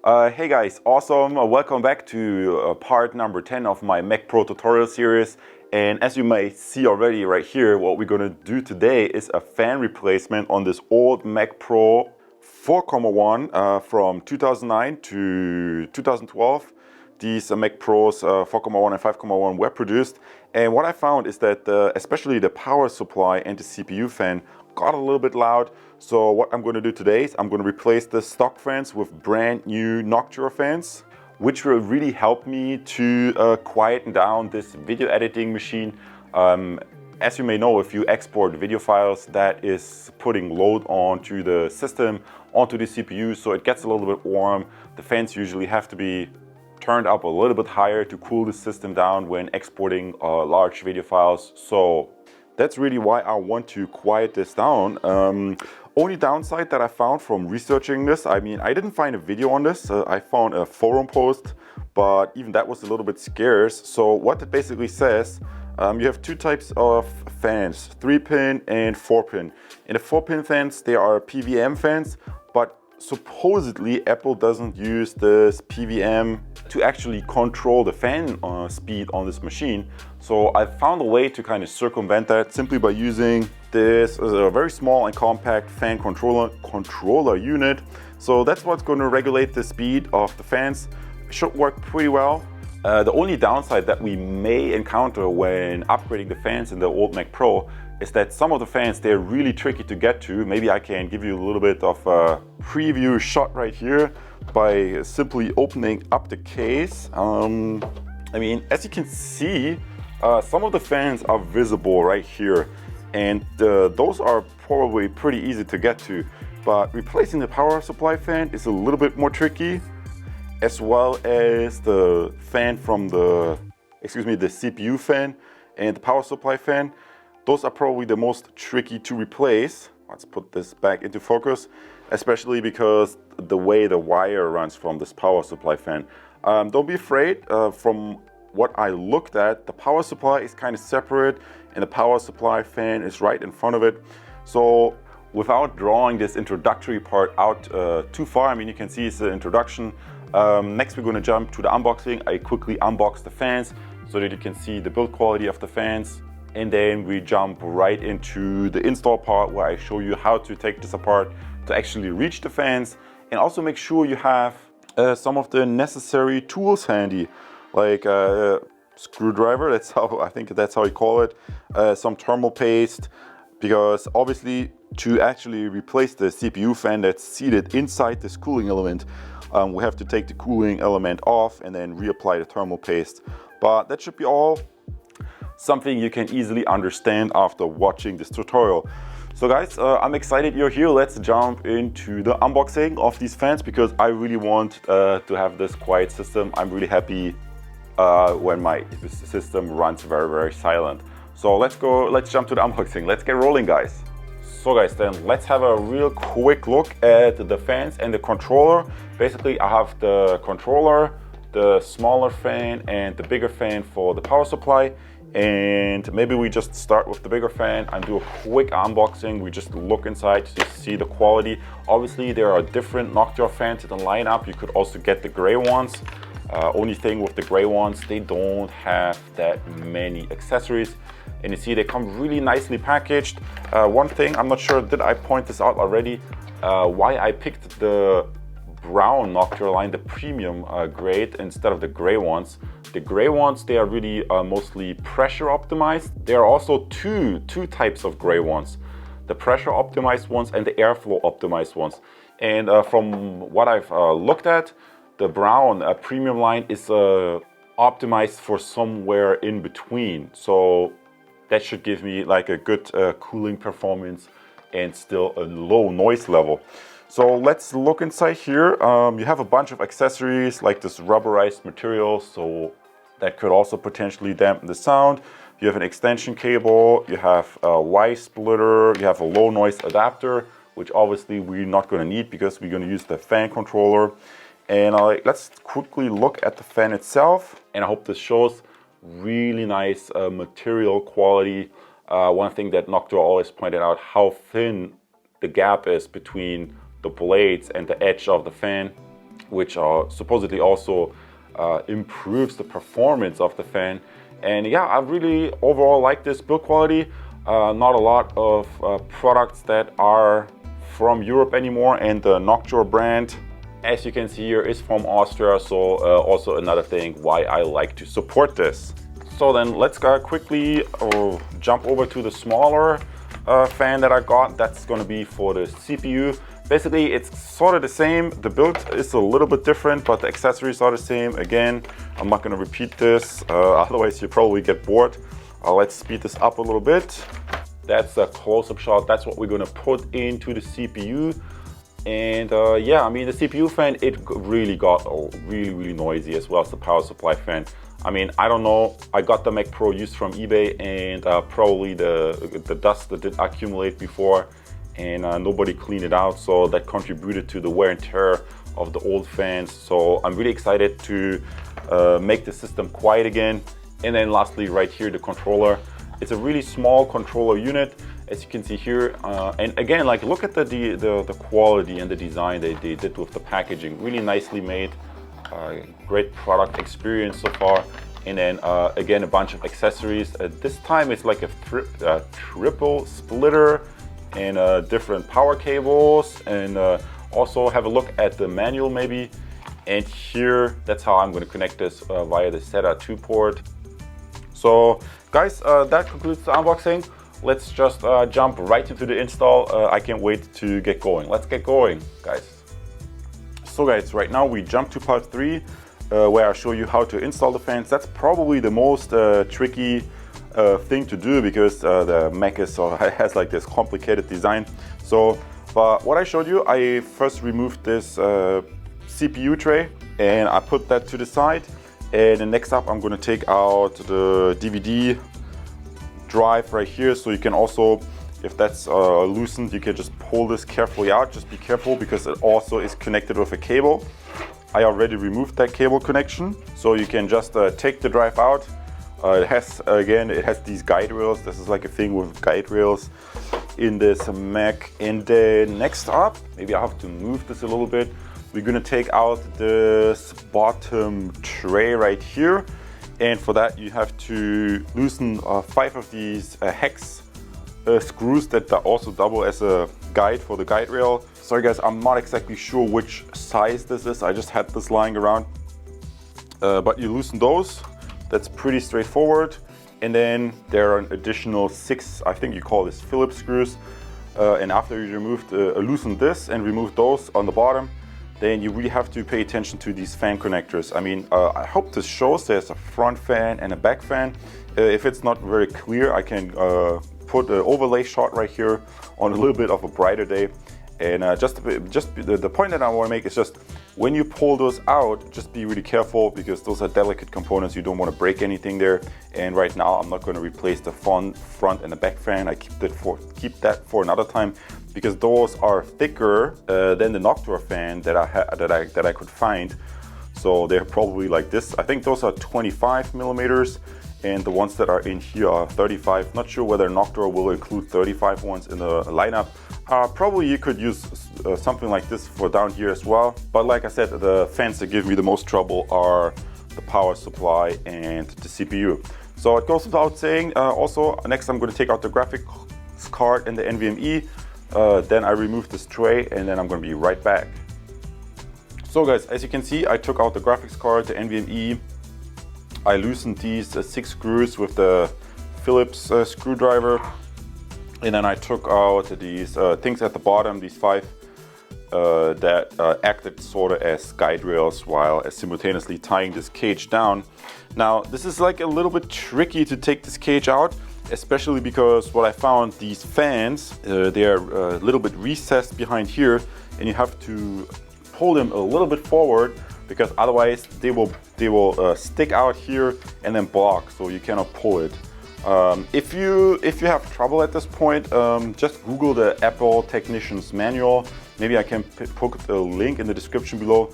Hey guys, awesome. Welcome back to part number 10 of my Mac Pro tutorial series. And as you may see already right here, what we're going to do today is a fan replacement on this old Mac Pro 4.1 from 2009 to 2012. These Mac Pros 4.1 and 5.1 were produced. And what I found is that especially the power supply and the CPU fan got a little bit loud. So what I'm going to do today is I'm going to replace the stock fans with brand new Noctua fans, which will really help me to quieten down this video editing machine. As you may know, if you export video files, that is putting load onto the system, onto the CPU, so it gets a little bit warm. The fans usually have to be turned up a little bit higher to cool the system down when exporting large video files. So that's really why I want to quiet this down. Only downside that I found from researching this, I mean, I didn't find a video on this. I found a forum post, but even that was a little bit scarce. So what it basically says, you have two types of fans, 3-pin and 4-pin. In the 4-pin fans, they are PWM fans, but supposedly Apple doesn't use this PWM to actually control the fan speed on this machine. So I found a way to kind of circumvent that simply by using this very small and compact fan controller unit. So that's what's going to regulate the speed of the fans. It should work pretty well. The only downside that we may encounter when upgrading the fans in the old Mac Pro is that some of the fans, they're really tricky to get to. Maybe I can give you a little bit of a preview shot right here by simply opening up the case. I mean, as you can see, some of the fans are visible right here, and those are probably pretty easy to get to. But replacing the power supply fan is a little bit more tricky, as well as the fan from the CPU fan and the power supply fan. Those are probably the most tricky to replace. Let's put this back into focus, especially because the way the wire runs from this power supply fan. Don't be afraid. From what I looked at, the power supply is kind of separate and the power supply fan is right in front of it. So without drawing this introductory part out too far, I mean, you can see it's the introduction. Next we're going to jump to the unboxing. I quickly unbox the fans so that you can see the build quality of the fans. And then we jump right into the install part where I show you how to take this apart to actually reach the fans, and also make sure you have some of the necessary tools handy, like a screwdriver, I think that's how you call it, some thermal paste, because obviously to actually replace the CPU fan that's seated inside this cooling element, we have to take the cooling element off and then reapply the thermal paste. But that should be all something you can easily understand after watching this tutorial. So guys, I'm excited you're here. Let's jump into the unboxing of these fans, because I really want to have this quiet system. I'm really happy when my system runs very, very silent. So let's jump to the unboxing. Let's get rolling, guys. So guys, then let's have a real quick look at the fans and the controller. Basically, I have the controller, the smaller fan and the bigger fan for the power supply. And maybe we just start with the bigger fan and do a quick unboxing. We just look inside to see the quality. Obviously there are different Noctua fans in the lineup. You could also get the gray ones. Only thing with the gray ones, they don't have that many accessories. And you see they come really nicely packaged. One thing, I'm not sure, did I point this out already? Why I picked the brown Noctua line, the premium grade, instead of the gray ones. The gray ones, they are really mostly pressure optimized. There are also two types of gray ones, the pressure optimized ones and the airflow optimized ones. And from what I've looked at, the brown premium line is optimized for somewhere in between. So that should give me like a good cooling performance and still a low noise level. So let's look inside here. You have a bunch of accessories like this rubberized material, so that could also potentially dampen the sound. You have an extension cable, you have a Y splitter, you have a low noise adapter, which obviously we're not going to need because we're going to use the fan controller. And let's quickly look at the fan itself, and I hope this shows really nice material quality. One thing that Noctua always pointed out, how thin the gap is between the blades and the edge of the fan. which supposedly also improves the performance of the fan. And yeah, I really overall like this build quality. Not a lot of products that are from Europe anymore, and the Noctua brand, as you can see here, is from Austria, so also another thing why I like to support this. So then let's quickly jump over to the smaller fan that I got. That's going to be for the CPU. Basically, it's sort of the same. The build is a little bit different, but the accessories are the same. Again, I'm not going to repeat this, otherwise you probably get bored. Let's speed this up a little bit. That's a close-up shot. That's what we're going to put into the CPU. And yeah, I mean, the CPU fan, it really got really noisy, as well as the power supply fan. I mean, I don't know, I got the Mac Pro used from eBay, and probably the dust that did accumulate before, and nobody cleaned it out, so that contributed to the wear and tear of the old fans. So I'm really excited to make the system quiet again. And then lastly, right here, the controller. It's a really small controller unit, as you can see here. And again, like, look at the quality and the design they did with the packaging. Really nicely made. Great product experience so far. And then again, a bunch of accessories. This time it's like a triple splitter and different power cables. And also have a look at the manual maybe. And here, that's how I'm going to connect this via the SATA 2 port. So guys, that concludes the unboxing. Let's just jump right into the install. I can't wait to get going. Let's get going, guys. So guys, right now we jump to part 3, where I show you how to install the fans. That's probably the most tricky thing to do, because the Mac has like this complicated design. So, but what I showed you, I first removed this CPU tray and I put that to the side. And then next up, I'm going to take out the DVD drive right here. So you can also, if that's loosened, you can just pull this carefully out. Just be careful, because it also is connected with a cable. I already removed that cable connection. So you can just take the drive out. It has these guide rails. This is like a thing with guide rails in this Mac. And then next up, maybe I have to move this a little bit. We're gonna take out this bottom tray right here. And for that, you have to loosen 5 of these hex screws that also double as a guide for the guide rail. Sorry guys, I'm not exactly sure which size this is. I just had this lying around. But you loosen those. That's pretty straightforward. And then there are an additional 6, I think you call this Phillips screws. And after you loosen this and remove those on the bottom, then you really have to pay attention to these fan connectors. I mean, I hope this shows there's a front fan and a back fan. If it's not very clear, I can put an overlay shot right here on a little bit of a brighter day. And the point that I want to make is just, when you pull those out, just be really careful, because those are delicate components. You don't want to break anything there. And right now, I'm not going to replace the front and the back fan. I keep that for another time, because those are thicker than the Noctua fan that I could find. So they're probably like this. I think those are 25 millimeters, and the ones that are in here are 35. Not sure whether Noctua will include 35 ones in the lineup. Probably you could use something like this for down here as well. But like I said, the fans that give me the most trouble are the power supply and the CPU. So it goes without saying. Also, next I'm going to take out the graphics card and the NVMe. Then I remove this tray, and then I'm going to be right back. So guys, as you can see, I took out the graphics card, the NVMe. I loosened these 6 screws with the Phillips screwdriver. And then I took out these things at the bottom, these 5 that acted sort of as guide rails while simultaneously tying this cage down. Now, this is like a little bit tricky to take this cage out, especially because what I found, these fans, they're a little bit recessed behind here, and you have to pull them a little bit forward, because otherwise they will stick out here and then block, so you cannot pull it. If you have trouble at this point, just Google the Apple Technician's Manual. Maybe I can put a link in the description below,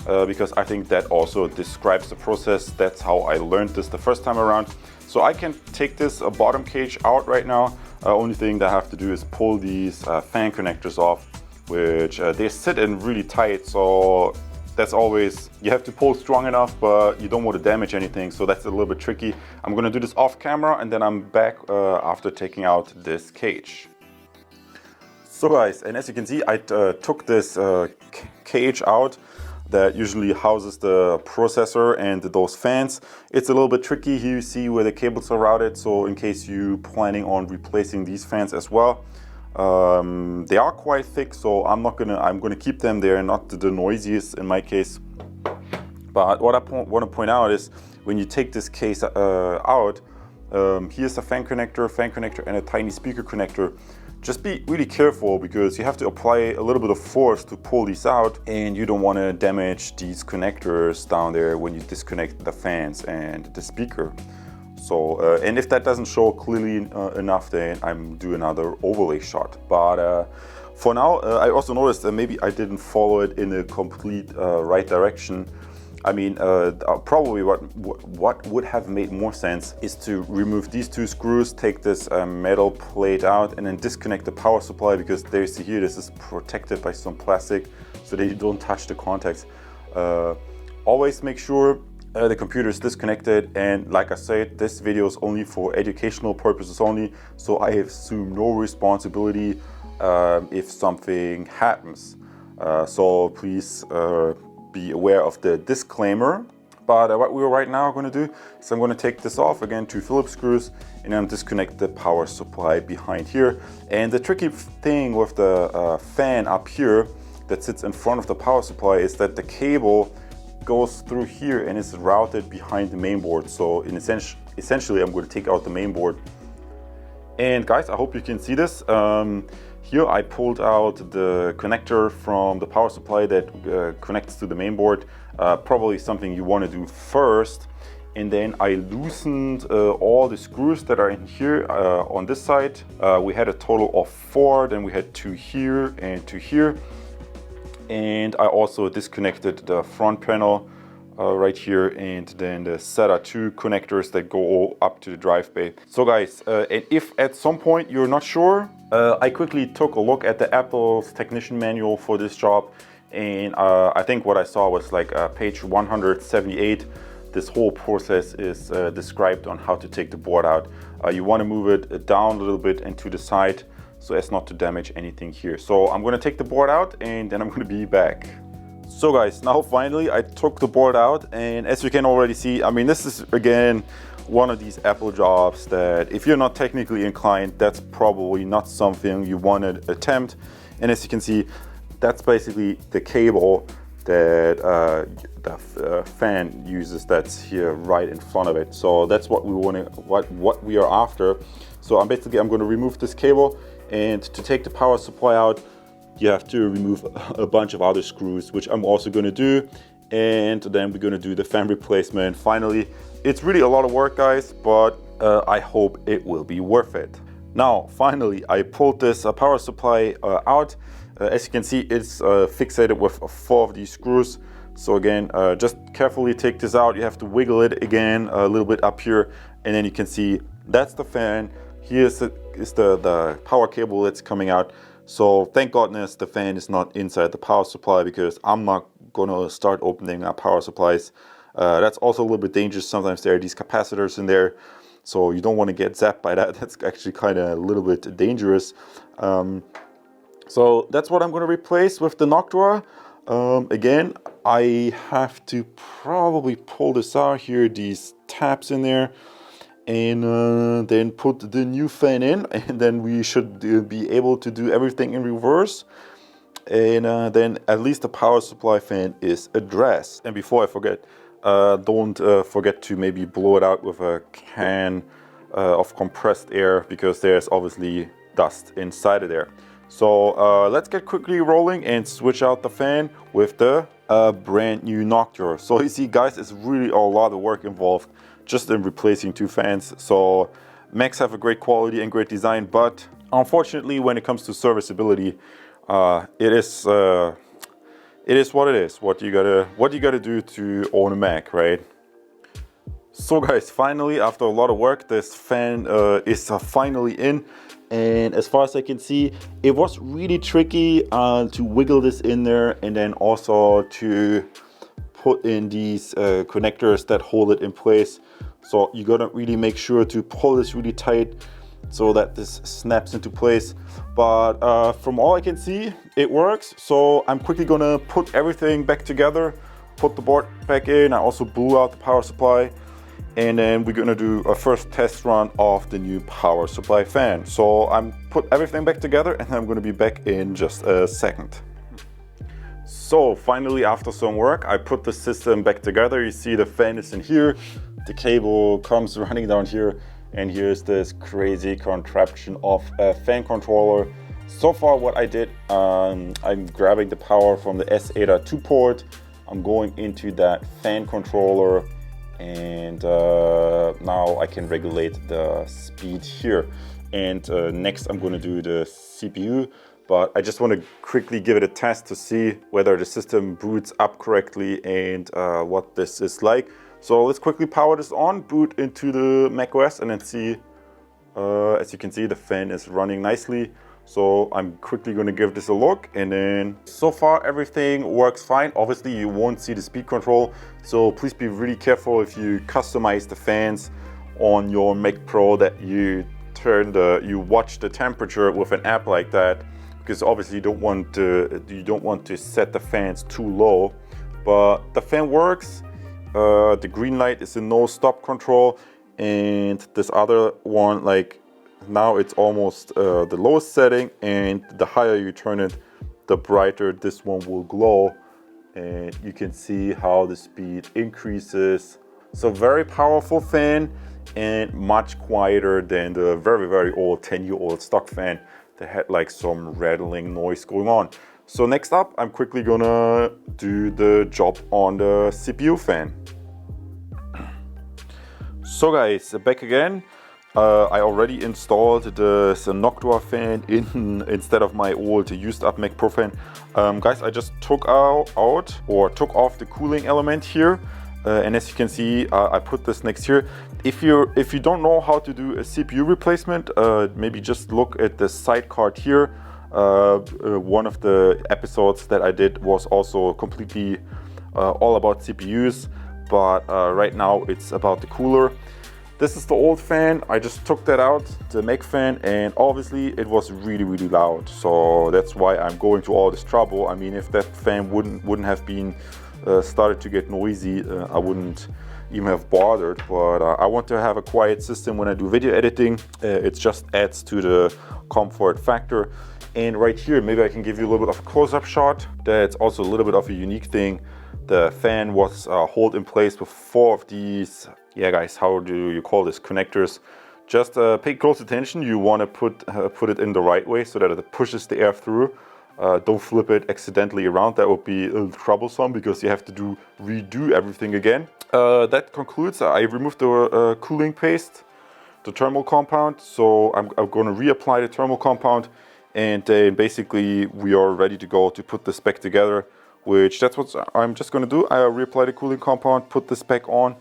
because I think that also describes the process. That's how I learned this the first time around. So I can take this bottom cage out right now. Only thing that I have to do is pull these fan connectors off, which they sit in really tight. So that's always, you have to pull strong enough, but you don't want to damage anything, so that's a little bit tricky. I'm gonna do this off camera, and then I'm back after taking out this cage. So guys, and as you can see, I took this cage out that usually houses the processor and those fans. It's a little bit tricky. Here you see where the cables are routed, so in case you're planning on replacing these fans as well. They are quite thick, so I'm gonna keep them there, not the noisiest in my case. But what I want to point out is when you take this case out, here's a fan connector and a tiny speaker connector. Just be really careful because you have to apply a little bit of force to pull these out, and you don't want to damage these connectors down there when you disconnect the fans and the speaker. So, and if that doesn't show clearly enough, then I'm doing another overlay shot. But for now, I also noticed that maybe I didn't follow it in a complete right direction. I mean, probably what would have made more sense is to remove these two screws, take this metal plate out, and then disconnect the power supply, because there you see here, this is protected by some plastic so that you don't touch the contacts. Always make sure the computer is disconnected, and like I said, this video is only for educational purposes only, so I assume no responsibility if something happens. So please be aware of the disclaimer. But what we're right now going to do is I'm going to take this off again, 2 Phillips screws, and then disconnect the power supply behind here. And the tricky thing with the fan up here that sits in front of the power supply is that the cable goes through here and is routed behind the main board. So in essentially I'm going to take out the main board. And guys, I hope you can see this. Here I pulled out the connector from the power supply that connects to the main board. Probably something you want to do first. And then I loosened all the screws that are in here on this side. We had a total of 4, then we had 2 here and 2 here. And I also disconnected the front panel right here, and then the SATA 2 connectors that go up to the drive bay. So guys, and if at some point you're not sure, I quickly took a look at the Apple's technician manual for this job, and I think what I saw was like page 178. This whole process is described on how to take the board out. You want to move it down a little bit and to the side so as not to damage anything here. So I'm going to take the board out, and then I'm going to be back. So guys, now finally I took the board out, and as you can already see, I mean, this is again one of these Apple jobs that if you're not technically inclined, that's probably not something you want to attempt. And as you can see, that's basically the cable that the fan uses, that's here right in front of it. So that's what we want to, what we are after. So I'm going to remove this cable, and to take the power supply out, you have to remove a bunch of other screws, which I'm also going to do. And then we're going to do the fan replacement. Finally, it's really a lot of work, guys, but I hope it will be worth it. Now, finally, I pulled this power supply out. As you can see, it's fixated with 4 of these screws. So again, just carefully take this out. You have to wiggle it again a little bit up here, and then you can see that's the fan. Here's the power cable that's coming out. So thank goodness the fan is not inside the power supply, because I'm not gonna start opening up power supplies. That's also a little bit dangerous. Sometimes there are these capacitors in there, so you don't want to get zapped by that. That's actually kind of a little bit dangerous. So that's what I'm going to replace with the Noctua. Again, I have to probably pull this out here, these tabs in there, and then put the new fan in, and then we should be able to do everything in reverse. And then at least the power supply fan is addressed. And before I forget, don't forget to maybe blow it out with a can of compressed air, because there's obviously dust inside of there. So let's get quickly rolling and switch out the fan with the brand new Noctua. So you see, guys, it's really a lot of work involved just in replacing 2 fans. So Macs have a great quality and great design, but unfortunately when it comes to serviceability, it is what it is. What you gotta do to own a Mac, right? So guys, finally, after a lot of work, this fan is finally in, And as far as I can see, it was really tricky to wiggle this in there, and then also to put in these connectors that hold it in place. So you gotta really make sure to pull this really tight so that this snaps into place. But from all I can see, it works. So I'm quickly gonna put everything back together, put the board back in. I also blew out the power supply, and then we're gonna do a first test run of the new power supply fan. So I'm put everything back together, and I'm gonna be back in just a second. So finally, after some work, I put the system back together. You see the fan is in here, the cable comes running down here, and here's this crazy contraption of a fan controller. So far what I did, I'm grabbing the power from the SATA2 port, I'm going into that fan controller, and now I can regulate the speed here. And next I'm going to do the CPU, but I just want to quickly give it a test to see whether the system boots up correctly and what this is like. So let's quickly power this on, boot into the macOS, and then see, as you can see, the fan is running nicely. So I'm quickly going to give this a look, and then so far everything works fine. Obviously you won't see the speed control, so please be really careful if you customize the fans on your Mac Pro that you watch the temperature with an app like that, because obviously you don't want to set the fans too low. But the fan works. The green light is in no stop control, and this other one, like now it's almost the lowest setting, and the higher you turn it, the brighter this one will glow, and you can see how the speed increases. So very powerful fan, and much quieter than the very old 10-year-old stock fan that had like some rattling noise going on. So next up, I'm quickly gonna do the job on the CPU fan. So guys, back again. I already installed the Noctua fan instead of my old used up Mac Pro fan. Guys, I just took off the cooling element here. And as you can see, I put this next here. If you don't know how to do a CPU replacement, maybe just look at the side card here. One of the episodes that I did was also completely all about CPUs, but right now it's about the cooler. This is the old fan. I just took that out, the Mac fan, and obviously it was really loud. So that's why I'm going to all this trouble. I mean, if that fan wouldn't have been started to get noisy, I wouldn't even have bothered. But I want to have a quiet system when I do video editing. It just adds to the comfort factor. And right here, maybe I can give you a little bit of a close-up shot. That's also a little bit of a unique thing. The fan was held in place with 4 of these, yeah guys, how do you call this, connectors. Just pay close attention. You want to put it in the right way so that it pushes the air through. Don't flip it accidentally around. That would be troublesome because you have to redo everything again. That concludes. I removed the cooling paste, the thermal compound. So I'm going to reapply the thermal compound, and then basically we are ready to go to put this back together, which that's what I'm just going to do. I reapply the cooling compound, put this back on.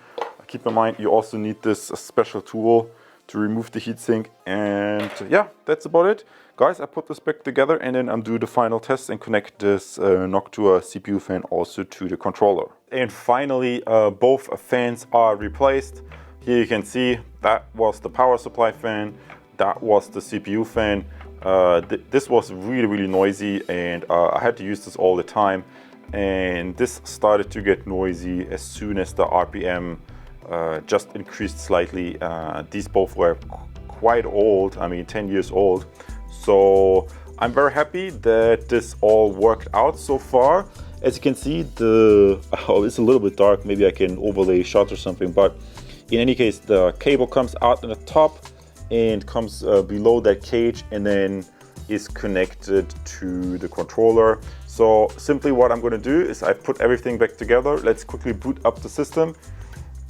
Keep in mind you also need this special tool to remove the heatsink, and yeah, that's about it. Guys, I put this back together, and then I'm doing the final test and connect this Noctua CPU fan also to the controller. And finally, both fans are replaced. Here you can see that was the power supply fan, that was the CPU fan. This was really noisy, and I had to use this all the time. And this started to get noisy as soon as the RPM just increased slightly. These both were quite old, I mean 10 years old. So I'm very happy that this all worked out so far. As you can see, it's a little bit dark, maybe I can overlay shots or something, but in any case, the cable comes out in the top and comes below that cage, and then is connected to the controller. So simply what I'm going to do is I've put everything back together. Let's quickly boot up the system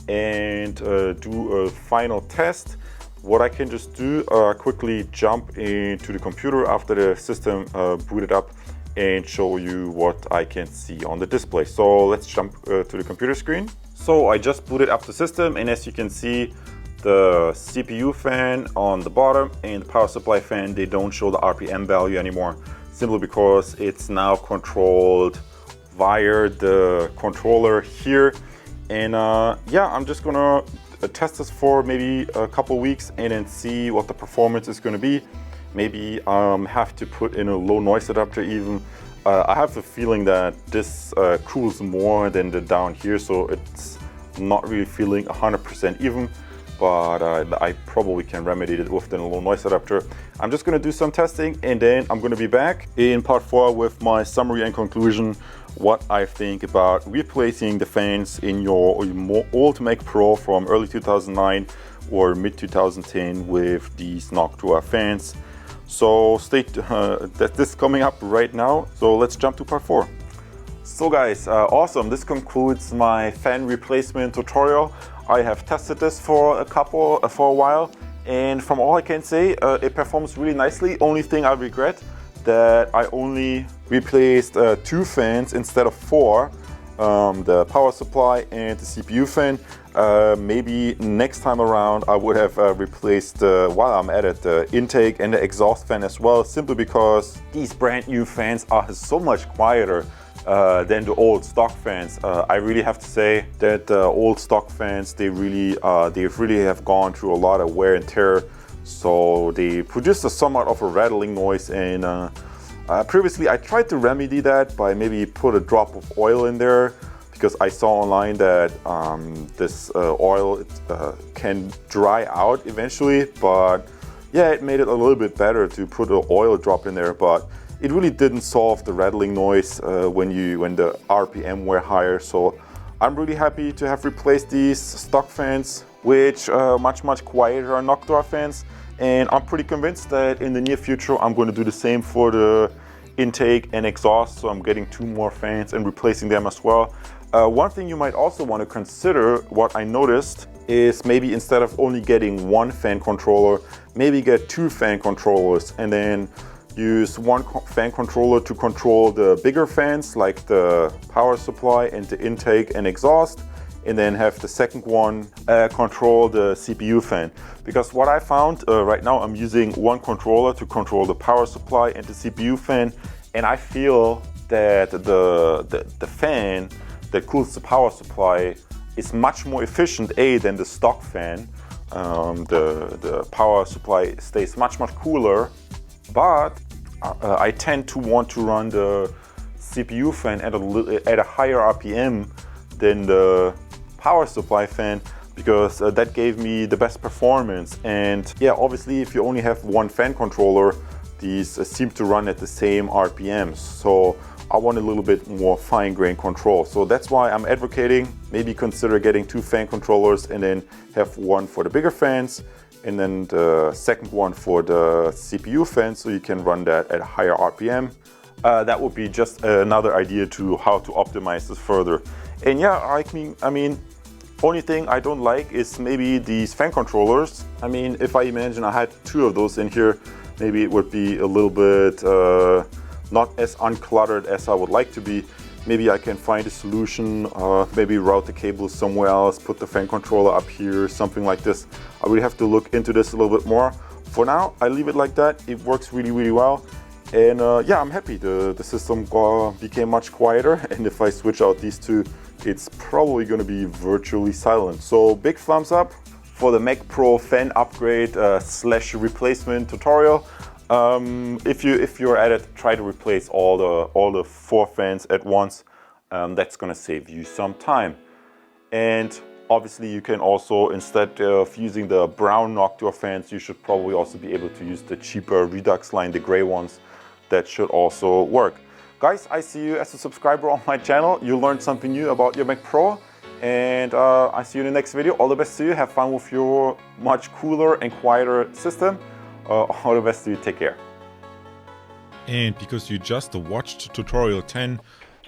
and do a final test. What I can just do, quickly jump into the computer after the system booted up and show you what I can see on the display. So let's jump to the computer screen. So I just booted up the system, and as you can see, the CPU fan on the bottom and the power supply fan, they don't show the RPM value anymore, simply because it's now controlled via the controller here. And yeah, I'm just gonna test this for maybe a couple weeks and then see what the performance is gonna be. Maybe have to put in a low noise adapter even. I have the feeling that this cools more than the down here, so it's not really feeling 100% even, but I probably can remedy it with the low noise adapter. I'm just gonna do some testing and then I'm gonna be back in part 4 with my summary and conclusion, what I think about replacing the fans in your old Mac Pro from early 2009 or mid 2010 with these Noctua fans. So this is coming up right now, so let's jump to part 4. So guys, awesome, this concludes my fan replacement tutorial. I have tested this for a while, and from all I can say, it performs really nicely. Only thing I regret that I only replaced 2 fans instead of 4, the power supply and the CPU fan. Maybe next time around I would have replaced, while I'm at it, the intake and the exhaust fan as well, simply because these brand new fans are so much quieter than the old stock fans. I really have to say that the old stock fans, they really have gone through a lot of wear and tear, so they produce somewhat of a rattling noise. And previously I tried to remedy that by maybe put a drop of oil in there, because I saw online that this oil can dry out eventually. But yeah, it made it a little bit better to put an oil drop in there, but it really didn't solve the rattling noise when the RPM were higher. So I'm really happy to have replaced these stock fans with much quieter Noctua fans, and I'm pretty convinced that in the near future I'm going to do the same for the intake and exhaust. So I'm getting 2 more fans and replacing them as well. One thing you might also want to consider, what I noticed, is maybe instead of only getting 1 fan controller, maybe get 2 fan controllers and then use 1 fan controller to control the bigger fans like the power supply and the intake and exhaust, and then have the second one control the CPU fan. Because what I found right now, I'm using 1 controller to control the power supply and the CPU fan, and I feel that the fan that cools the power supply is much more efficient than the stock fan. The power supply stays much cooler, but I tend to want to run the CPU fan at a higher RPM than the power supply fan, because that gave me the best performance. And yeah, obviously if you only have 1 fan controller, these seem to run at the same RPMs. So I want a little bit more fine-grained control. So that's why I'm advocating maybe consider getting 2 fan controllers and then have 1 for the bigger fans and then the second one for the CPU fan, so you can run that at a higher RPM. That would be just another idea to how to optimize this further. And yeah, I mean, only thing I don't like is maybe these fan controllers. I mean, if I imagine I had 2 of those in here, maybe it would be a little bit not as uncluttered as I would like to be. Maybe I can find a solution, maybe route the cables somewhere else, put the fan controller up here, something like this. I really have to look into this a little bit more. For now, I leave it like that. It works really well. And yeah, I'm happy the system became much quieter. And if I switch out these 2, it's probably going to be virtually silent. So big thumbs up for the Mac Pro fan upgrade / replacement tutorial. If you're at it, try to replace all the 4 fans at once. That's going to save you some time. And obviously you can also, instead of using the brown Noctua fans, you should probably also be able to use the cheaper Redux line, the gray ones. That should also work. Guys, I see you as a subscriber on my channel. You learned something new about your Mac Pro, and I see you in the next video. All the best to you. Have fun with your much cooler and quieter system. All the best to you. Take care. And because you just watched tutorial 10,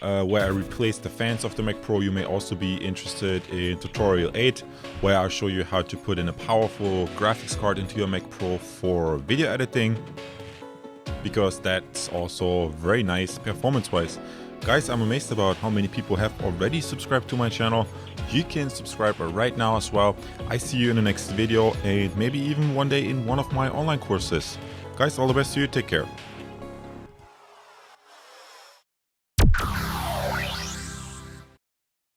where I replaced the fans of the Mac Pro, you may also be interested in tutorial 8, where I'll show you how to put in a powerful graphics card into your Mac Pro for video editing, because that's also very nice performance-wise. Guys, I'm amazed about how many people have already subscribed to my channel. You can subscribe right now as well. I see you in the next video and maybe even one day in one of my online courses. Guys, all the best to you. Take care.